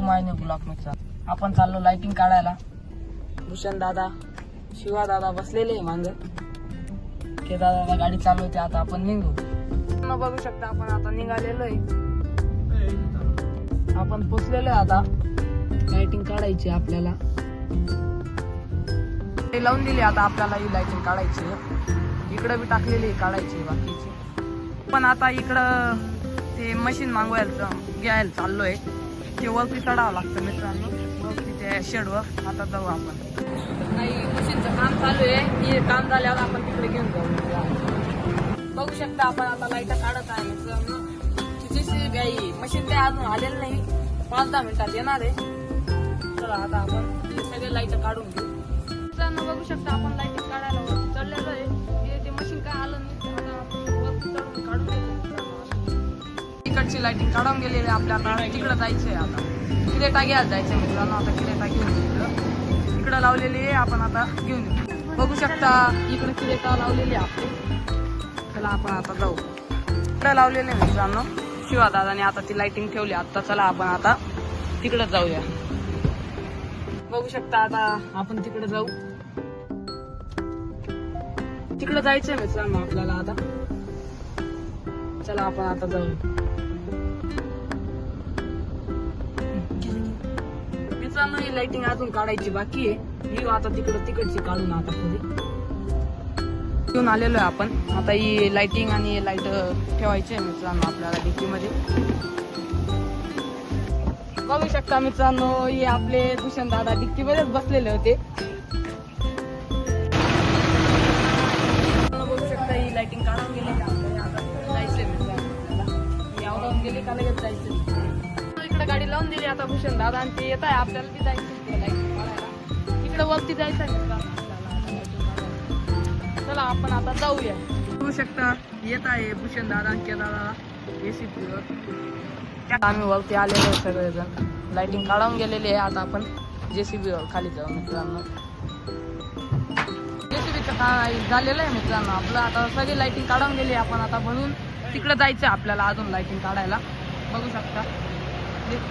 माय new blog मित्र. आपण चाललो लाइटिंग काढायला. भूषण दादा, शिवा दादा बसलेले मांग. के दादा गाडी चालवते. आता आपण निघू. बघू शकता आपण आता निघालेलो आहे. आपण पोचलेलो आहे. आता लाइटिंग काढायची आपल्याला. ते लावून दिली. आता आपल्याला ही लाइटिंग काढायची. इकडे बी टाकलेली काढायची बाकीची. पण आता इकडं ते मशीन मागवायला घ्यायला चाललोय. ते वरती चढावं लागतं मित्रांनो, वरती त्या शेडवर. आता जाऊ आपण. नाही, मशीनचं काम चालू आहे. हे काम झाल्यावर आपण तिकडे घेऊन जाऊ. बघू शकता आपण आता लाईट काढत आहे मित्रांनो. तिची मशीन काय अजून आलेलं नाही. 5-10 मिनिटात येणार आहे. चला आता आपण सगळे लाईट काढून घेऊ. मित्रांनो बघू शकता आपण लाईटिंग काढायला वरती चढलेलो आहे. ते मशीन काय आलं नाही. आता आपण वरती चढून काढून घेतो. तिकडची लाइटिंग काढून गेलेली आपल्याला. तिकडे जायचंय. आता किरेटा घ्यायला जायचंय मित्रांनो. आता किरेटा घेऊन इकडं लावलेली आहे. आपण आता घेऊन येऊ. बघू शकता इकडे किरेटा लावलेली आहे आपली. चला आपण आता जाऊ. इकडे लावलेले मित्रांनो शिवा दादाने आता ती लाइटिंग ठेवली. आता चला आपण आता तिकडे जाऊया. बघू शकता आता आपण तिकडे जाऊ. तिकडे जायचंय मित्रांनो आपल्याला. आता चला आपण आता जाऊ. मित्रांनो ही लाइटिंग अजून काढायची बाकी आहे. ही आता तिकडची काढून आता पुढे घेऊन आलेलो आहे आपण. आता ही लाइटिंग आणि लाईट ठेवायची आहे मित्रांनो आपल्याला डिक्की मध्ये. बघू शकता मित्रांनो हे आपले भूषण दादा डिक्की मध्येच बसलेले होते. बघू शकता ही लाइटिंग काढून गेली. आता जायचंय मित्रांनो. यावरून गेली का लगेच जायचं. इकडे गाडी लावून दिली. आता भूषण दादा आणि ते येत आहे. आपल्याला बी जायचं लाइटिंग काढायला. इकडे वरती जायचं आहे मित्रांनो आपल्याला. चला आपण आता जाऊया. बघू शकता येत आहे भूषण दादा आणि के दादा जेसीबीवर. आम्ही वरती आलेलो सगळेजण. लाइटिंग काढून गेलेली आहे. आता आपण जेसीबीवर खाली जाऊ मित्रांनो. जेसीबीचं काम झालेलं आहे मित्रांनो आपलं. आता सगळी लाइटिंग काढून गेली. आपण आता बनवून तिकडे जायचं आपल्याला अजून लाइटिंग काढायला. बघू शकता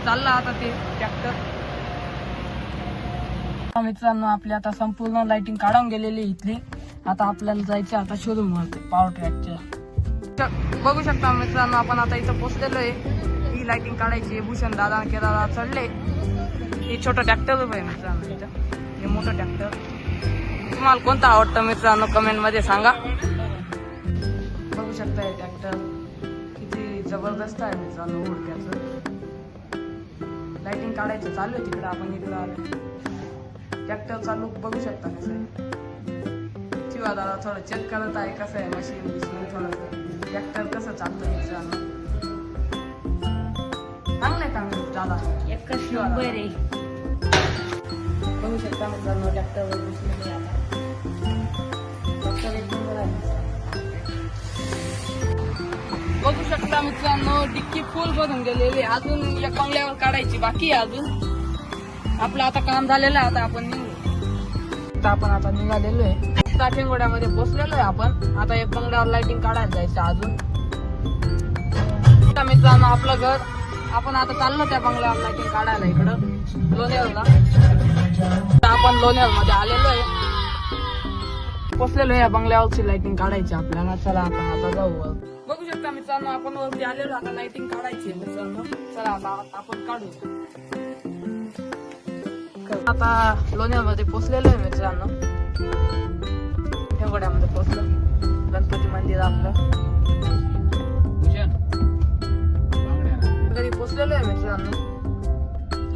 चालला आता ते ट्रॅक्टर. मित्रांनो आपली आता संपूर्ण लाइटिंग काढून गेलेली इथली. आता आपल्याला जायचं आता शोरूम वरती पॉवर ट्रॅकच्या. बघू शकता मित्रांनो आपण आता इथं पोहोचलेलो आहे. ही लाइटिंग काढायची. भूषण दादा के दादा चढले. हे छोटं ट्रॅक्टर आहे मित्रांनो. इथं हे मोठं ट्रॅक्टर. तुम्हाला कोणतं आवडतं मित्रांनो कमेंट मध्ये सांगा. बघू शकता हे ट्रॅक्टर किती जबरदस्त आहे मित्रांनो. हुडक्याचं लाइटिंग काढायचं चालू आहे. तिकडं आपण इकडं आलो. ट्रॅक्टर चालू बघू शकता कसं आहे. शिवा दादा थोडं चेक करत आहे कसं आहे मशीन थोडं ट्रॅक्टर कसं चालतं मित्रांनो. चांगलंय का दादा. शिवा बघू शकता मित्रांनो ट्रॅक्टरवर बसलेले आता. बघू शकता मित्रांनो डिक्की फुल भरून गेलेली. अजून एक बंगल्यावर काढायची बाकी आहे. अजून आपलं आता काम झालेलं आहे. आता आपण निघू. आपण आता निघालेलो आहे. ठेंगोड्यामध्ये पोहोचलेलो आहे आपण. आता एक बंगल्यावर लाइटिंग काढायला जायचं अजून. मित्रांनो आपलं घर. आपण आता चाललो त्या बंगल्यावर लाइटिंग काढायला इकडं लोणेरला. आपण लोणेर मध्ये आलेलो आहे. पोहोचलेलो आहे. या बंगल्यावरची लाइटिंग काढायची आपल्याला. चला आपण आता जाऊ. बघू शकता मित्रांनो आपण वरती आलेलो. आता लाइटिंग काढायची मित्रांनो. चला आता आपण काढू. आता लोणेर मध्ये पोहोचलेलो आहे मित्रांनो. ठेंगोड्यामध्ये पोहोचलो. गणपती मंदिर आपलं घरी पोहोचलेलो आहे मित्रांनो.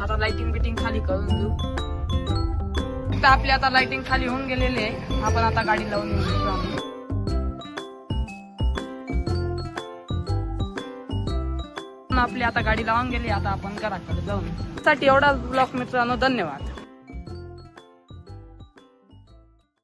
आता लाइटिंग बिटिंग खाली करून घेऊ. आपली आता लाइटिंग खाली होऊन गेलेली आहे. आपण आता गाडी लावून येऊ मित्रांनो. आपली आता गाडी लावून गेली. आता आपण घराकडे जाऊन साठी एवढा ब्लॉग मित्रांनो. धन्यवाद.